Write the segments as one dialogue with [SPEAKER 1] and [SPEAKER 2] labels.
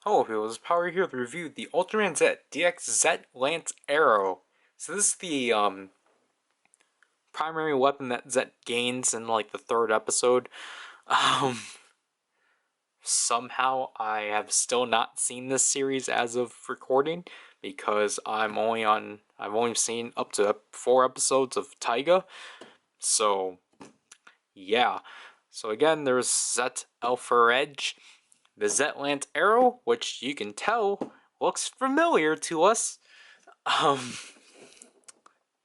[SPEAKER 1] Hello people, this is Power here to review the Ultraman Z DX Lance Arrow. So this is the primary weapon that Z gains in like the third episode. Um, Somehow I have still not seen this series as of recording because I've only seen up to 4 episodes of Taiga. So yeah. So again, there's Z Alpha Edge. The Z-Lance Arrow, which you can tell looks familiar to us.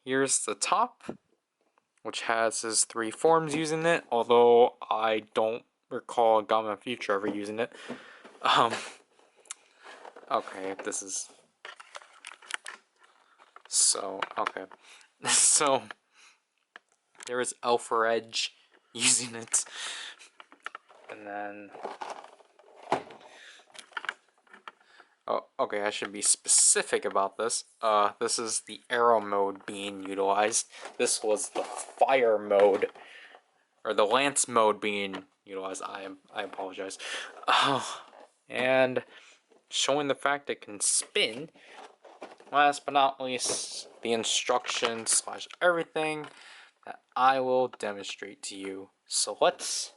[SPEAKER 1] Here's the top, which has his 3 forms using it, although I don't recall Gamma Future ever using it. Okay, this is... So, okay. So, there is Alpha Edge using it. And then... Oh, okay, I should be specific about this. This is the arrow mode being utilized. This was the fire mode, or the lance mode being utilized. I apologize. And showing the fact it can spin. Last but not least, the instructions / everything that I will demonstrate to you. So let's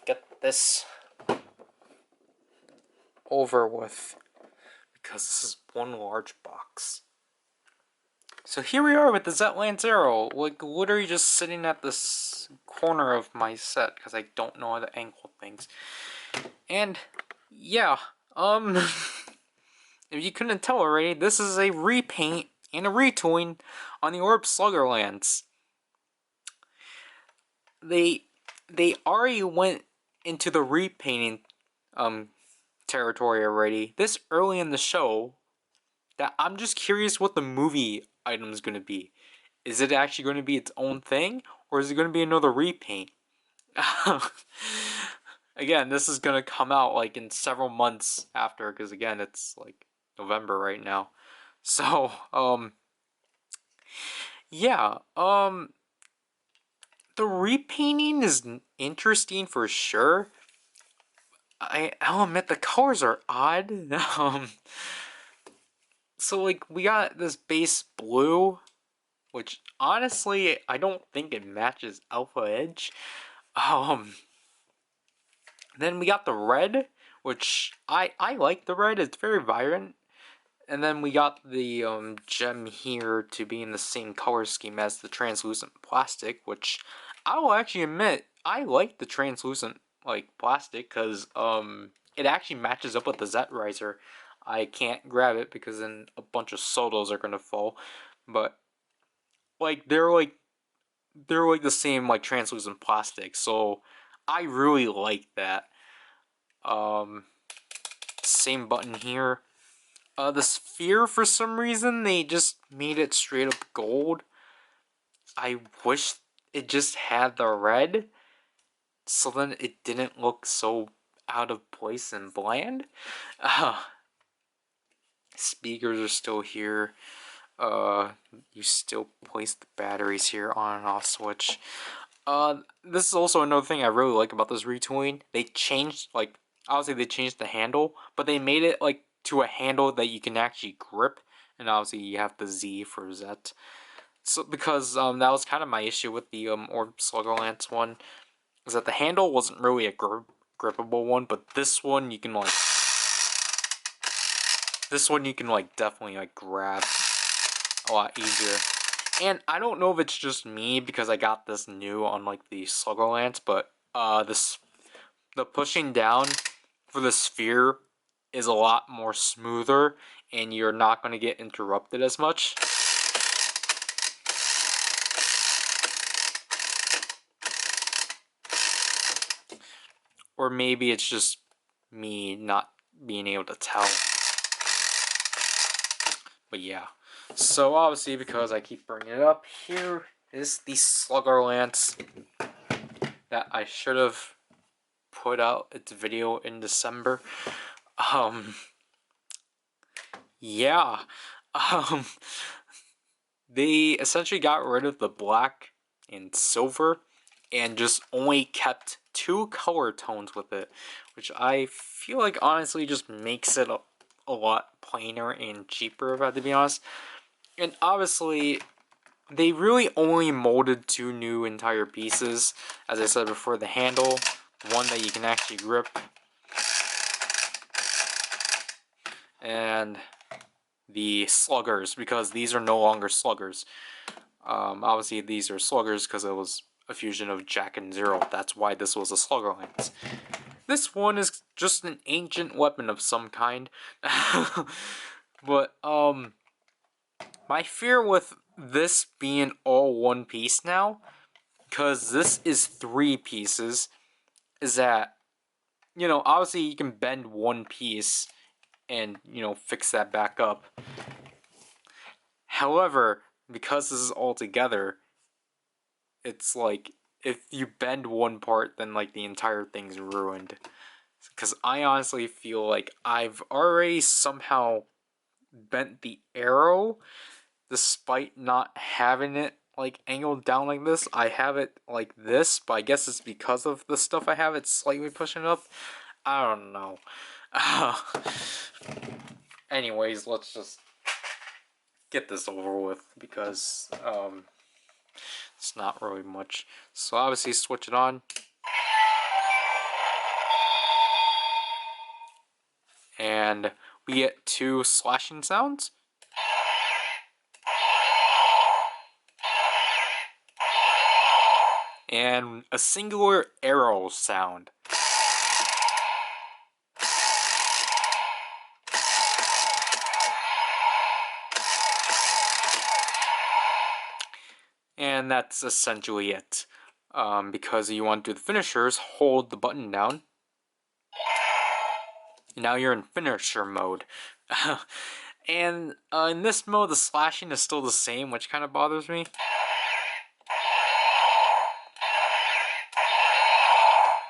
[SPEAKER 1] get this over with, because this is one large box. So here we are with the Z-Lance Arrow, like literally just sitting at this corner of my set, because I don't know how to angle things. And yeah, if you couldn't tell already, this is a repaint and a retooling on the Slugger Lance. They already went into the repainting territory already this early in the show, that I'm just curious what the movie item is going to be. Is it actually going to be its own thing, or is it going to be another repaint? Again, this is going to come out like in several months after, because again, it's like November right now. So, yeah, the repainting is interesting for sure. I'll admit the colors are odd. So like we got this base blue, which honestly I don't think it matches Alpha Edge. Then we got the red, which I like the red. It's very vibrant. And then we got the gem here to be in the same color scheme as the translucent plastic, which I will actually admit I like the translucent like plastic, because it actually matches up with the Z Riser. I can't grab it because then a bunch of solos are gonna fall, but like they're like the same like translucent plastic, so I really like that. Same button here. The sphere, for some reason, they just made it straight up gold. I wish it just had the red, so then it didn't look so out of place and bland. Speakers are still here. You still place the batteries here, on and off switch. This is also another thing I really like about this retooling. They changed, like, obviously they changed the handle, but they made it, like, to a handle that you can actually grip, and obviously you have the Z for Z. So, because, that was kind of my issue with the, Slugger Lance one, is that the handle wasn't really a grippable one, but this one you can, like, definitely, like, grab a lot easier. And I don't know if it's just me, because I got this new on like the Slugger Lance, but the pushing down for the sphere is a lot more smoother, and you're not going to get interrupted as much. Or maybe it's just me not being able to tell. But yeah. So obviously, because I keep bringing it up, here is the Slugger Lance that I should have put out its video in December. Yeah. They essentially got rid of the black and silver and just only kept 2 color tones with it, which I feel like honestly just makes it a lot plainer and cheaper, if I have to be honest. And obviously, they really only molded 2 new entire pieces. As I said before, the handle, one that you can actually grip, and the sluggers, because these are no longer sluggers. Obviously, these are sluggers because it was a fusion of Jack and Zero. That's why this was a slugger lance. This one is just an ancient weapon of some kind. But, my fear with this being all one piece now, because this is 3 pieces, is that, you know, obviously you can bend one piece and, you know, fix that back up. However, because this is all together, it's like, if you bend one part, then like the entire thing's ruined. Because I honestly feel like I've already somehow bent the arrow, despite not having it like angled down like this. I have it like this, but I guess it's because of the stuff I have, it's slightly pushing up. I don't know. Anyways, let's just get this over with, because it's not really much. So obviously switch it on. And we get 2 slashing sounds. And a singular arrow sound. And that's essentially it. Because you want to do the finishers, hold the button down. Now you're in finisher mode. And in this mode, the slashing is still the same, which kind of bothers me.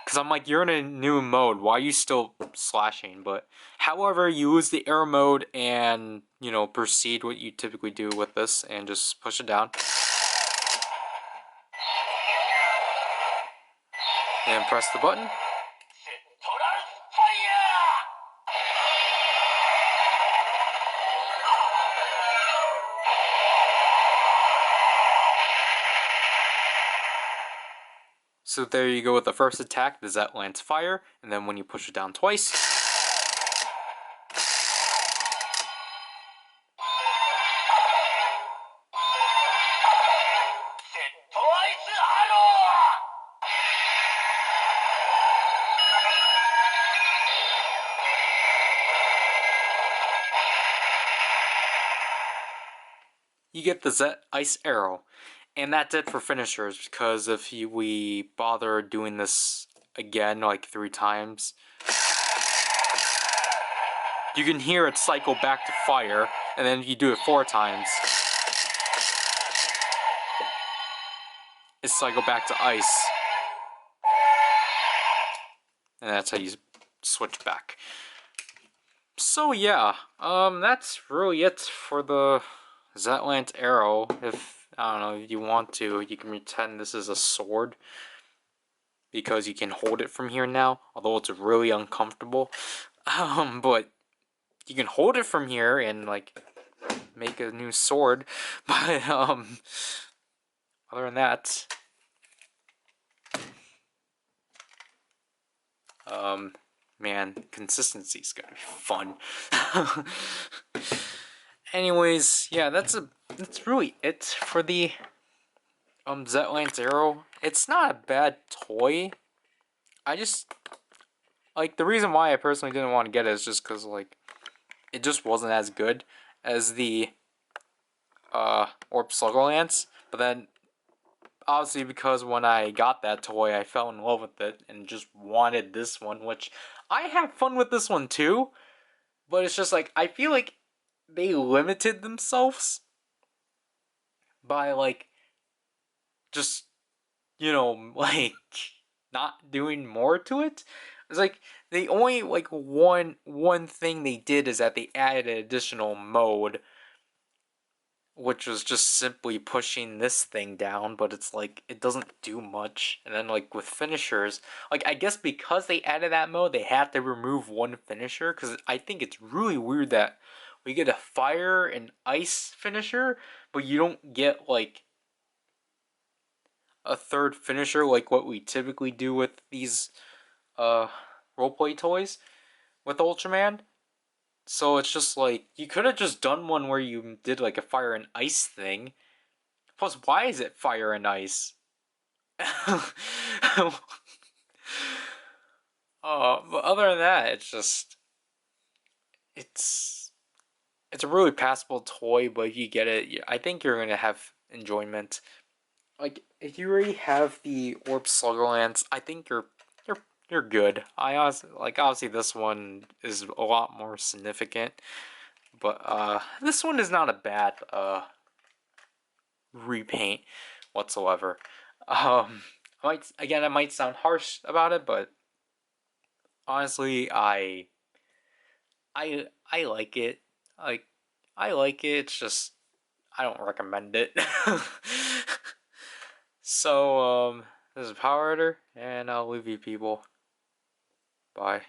[SPEAKER 1] Because I'm like, you're in a new mode, why are you still slashing? But however, you lose the arrow mode and, you know, proceed what you typically do with this and just push it down. And press the button. So there you go with the first attack, the Z Lance Fire, and then when you push it down twice, you get the Z Ice Arrow. And that's it for finishers, because if we bother doing this again like 3 times, you can hear it cycle back to fire, and then if you do it 4 times, it cycle back to ice. And that's how you switch back. So yeah, that's really it for the Z Lance Arrow. If I don't know, if you want to, you can pretend this is a sword, because you can hold it from here now, although it's really uncomfortable. But you can hold it from here and like make a new sword. But other than that, man, consistency's gonna be fun. Anyways, yeah, that's really it for the Z Lance Arrow. It's not a bad toy. I just like, the reason why I personally didn't want to get it is just because like it just wasn't as good as the Orb Slugger Lance. But then obviously, because when I got that toy, I fell in love with it and just wanted this one, which I have fun with this one too. But it's just like, I feel like they limited themselves by like just, you know, like not doing more to it. It's like they only like one thing they did is that they added an additional mode which was just simply pushing this thing down, but it's like it doesn't do much. And then like with finishers, like I guess because they added that mode, they had to remove one finisher, because I think it's really weird that we get a fire and ice finisher, but you don't get like a third finisher like what we typically do with these uh roleplay toys with Ultraman. So it's just like you could have just done one where you did like a fire and ice thing. Plus, why is it fire and ice? But other than that, it's it's a really passable toy. But if you get it, I think you're gonna have enjoyment. Like if you already have the Orb Sluggerlands, I think you're you're good. I honestly like obviously this one is a lot more significant, but this one is not a bad repaint whatsoever. I might sound harsh about it, but honestly, I like it. Like I like it. It's just I don't recommend it. So this is PowerRider, and I'll leave you people. Bye.